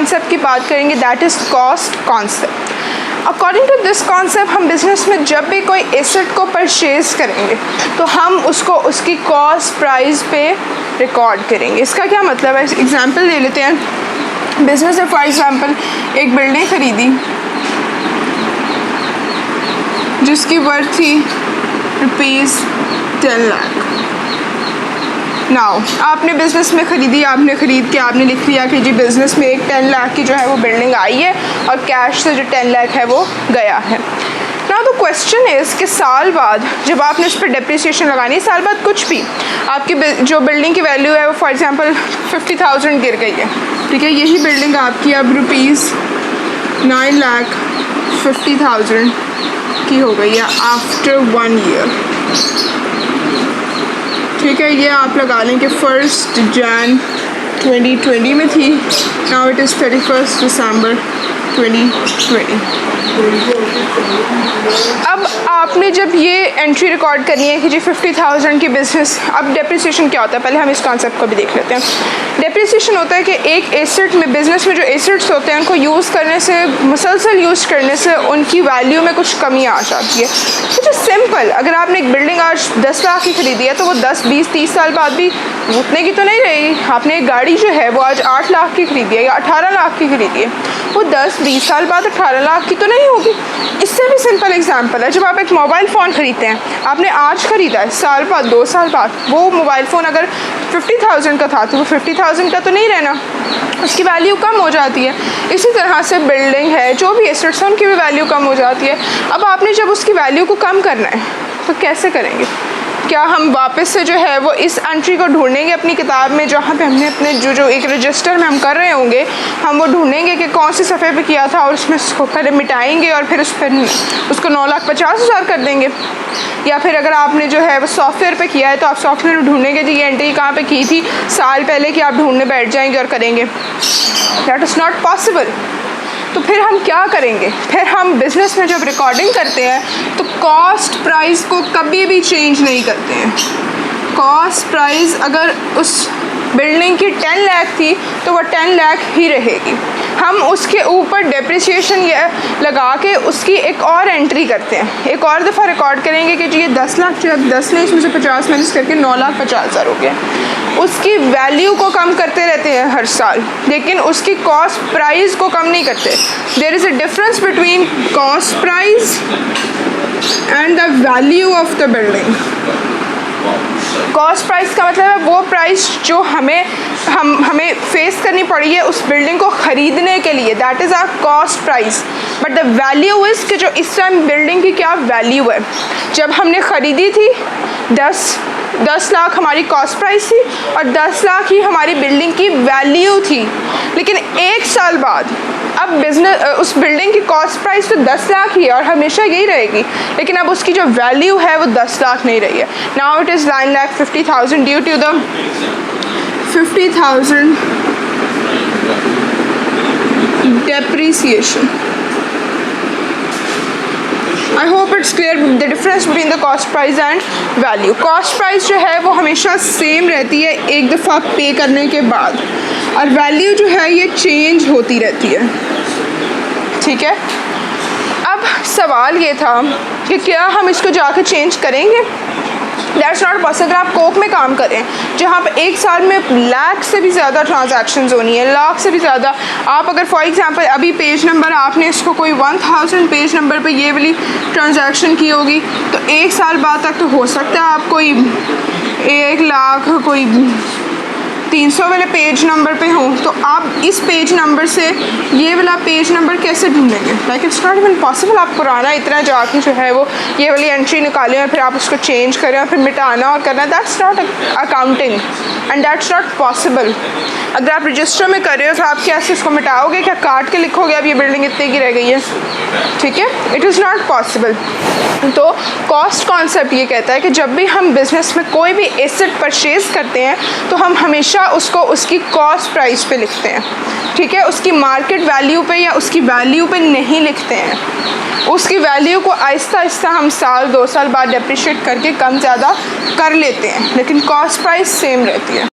Concept की बात करेंगे, that is cost concept. According to this concept हम बिज़नेस में जब भी कोई एसेट को परचेज़ करेंगे तो हम उसको उसकी कॉस्ट प्राइस पे रिकॉर्ड करेंगे। इसका क्या मतलब है, एग्जांपल ले लेते हैं। बिज़नेस में फॉर एग्जांपल एक बिल्डिंग ख़रीदी जिसकी वर्थ थी ₹10 लाख। नाउ आपने बिज़नेस में ख़रीदी, आपने ख़रीद के आपने लिख लिया कि जी बिज़नेस में एक 10 लाख की जो है वो बिल्डिंग आई है और कैश से जो 10 लाख है वो गया है। नाउ द क्वेश्चन इज़ कि साल बाद जब आपने इस पर डेप्रिसिएशन लगानी है, साल बाद कुछ भी आपकी जो बिल्डिंग की वैल्यू है वो फॉर एग्जांपल 50,000 गिर गई है, ठीक है। यही बिल्डिंग आपकी अब ₹9,50,000 की हो गई है आफ्टर 1 ईयर, ठीक है। ये आप लगा लें कि 1 जनवरी 2020 में थी, नाउ इट इज़ 31 दिसंबर 2020। अब आपने जब ये एंट्री रिकॉर्ड करनी है कि जी 50,000 की बिज़नेस, अब डेप्रिसिएशन क्या होता है, पहले हम इस कॉन्सेप्ट को भी देख लेते हैं। डेप्रिसिएशन होता है कि एक एसेट में, बिज़नेस में जो एसेट्स होते हैं उनको यूज़ करने से, मुसलसल यूज़ करने से उनकी वैल्यू में कुछ कमी आ जाती है। तो सिंपल, अगर आपने एक बिल्डिंग आज 10 लाख की ख़रीदी है तो वो 10, 20, 30 साल बाद भी उतने की तो नहीं रहेगी। आपने एक गाड़ी जो है वो आज 8 लाख की ख़रीदी है या 18 लाख की ख़रीदी है, वो 10, 20 साल बाद 18 लाख की तो नहीं होगी। इससे भी सिंपल एग्जांपल है, जब आप एक मोबाइल फ़ोन ख़रीदते हैं, आपने आज ख़रीदा है, साल बाद, 2 साल बाद वो मोबाइल फ़ोन अगर 50,000 का था तो वो 50,000 का तो नहीं रहना, उसकी वैल्यू कम हो जाती है। इसी तरह से बिल्डिंग है, जो भी एसेट्स हैं उनकी भी वैल्यू कम हो जाती है। अब आपने जब उसकी वैल्यू को कम करना है तो कैसे करेंगे? क्या हम वापस से जो है वो इस एंट्री को ढूंढेंगे अपनी किताब में, जहाँ पे हमने अपने जो एक रजिस्टर में हम कर रहे होंगे, हम वो ढूंढेंगे कि कौन सी सफ़े पे किया था और उसमें उसको पहले मिटाएंगे और फिर उसको 9,50,000 कर देंगे। या फिर अगर आपने जो है वो सॉफ्टवेयर पे किया है तो आप सॉफ्टवेयर में ढूंढेंगे जी ये एंट्री कहाँ पे की थी साल पहले की, आप ढूंढने बैठ जाएंगे और करेंगे। That is not possible. तो फिर हम क्या करेंगे? फिर हम बिज़नेस में जब रिकॉर्डिंग करते हैं तो कॉस्ट प्राइस को कभी भी चेंज नहीं करते हैं। कॉस्ट प्राइस अगर उस बिल्डिंग की 10 लाख थी तो वह 10 लाख ही रहेगी। हम उसके ऊपर डेप्रिसिएशन ये लगा के उसकी एक और एंट्री करते हैं, एक और दफ़ा रिकॉर्ड करेंगे कि जी ये 10 लाख जो 10 ने इसमें से 50 माइनस करके 9,50,000 हो गया। उसकी वैल्यू को कम करते रहते हैं हर साल, लेकिन उसकी कॉस्ट प्राइस को कम नहीं करते। There is a difference between cost price and the value of the building. Cost price का मतलब है वो प्राइस जो हमें फेस करनी पड़ी है उस बिल्डिंग को ख़रीदने के लिए, that is our cost price. But the value is कि जो इस टाइम बिल्डिंग की क्या वैल्यू है। जब हमने ख़रीदी थी 10 लाख हमारी कॉस्ट प्राइस थी और 10 लाख ही हमारी बिल्डिंग की वैल्यू थी, लेकिन 1 साल बाद अब उस बिल्डिंग की कॉस्ट प्राइस तो 10 लाख ही है और हमेशा यही रहेगी, लेकिन अब उसकी जो वैल्यू है वो 10 लाख नहीं रही है। Now it is 9,50,000 due to the 50,000 depreciation. I hope it's clear the difference between the cost price and value. Cost price जो है वो हमेशा सेम रहती है एक दफ़ा पे करने के बाद, और वैल्यू जो है ये चेंज होती रहती है, ठीक है। अब सवाल ये था कि क्या हम इसको जाकर चेंज करेंगे? That's not possible. आप कोक में काम करें जहाँ पे 1 साल में लाख से भी ज़्यादा ट्रांजैक्शंस होनी है, लाख से भी ज़्यादा। आप अगर फॉर एग्जांपल अभी पेज नंबर आपने इसको कोई 1000 पेज नंबर पे ये वाली ट्रांजैक्शन की होगी तो 1 साल बाद तक तो हो सकता है आप कोई 1 लाख कोई 300 वाले पेज नंबर पे हो, तो आप इस पेज नंबर से ये वाला पेज नंबर कैसे ढूंढेंगे? Like it's not even possible. आप पुराना इतना जाके जो है वो ये वाली एंट्री निकालें और फिर आप उसको चेंज करें और फिर मिटाना और करना, that's not accounting and that's not possible. अगर आप रजिस्टर में कर रहे हो तो आप कैसे इसको मिटाओगे? क्या काट के लिखोगे अब ये बिल्डिंग इतने की रह गई है? ठीक है, इट इज़ नॉट पॉसिबल। तो कॉस्ट कॉन्सेप्ट ये कहता है कि जब भी हम बिज़नेस में कोई भी एसेट परचेज़ करते हैं तो हम हमेशा उसको उसकी कॉस्ट प्राइस पे लिखते हैं, ठीक है। उसकी मार्केट वैल्यू पे या उसकी वैल्यू पे नहीं लिखते हैं। उसकी वैल्यू को आहिस्ता आहिस्ता हम साल 2 साल बाद डेप्रिशिएट करके कम ज़्यादा कर लेते हैं, लेकिन कॉस्ट प्राइस सेम रहती है।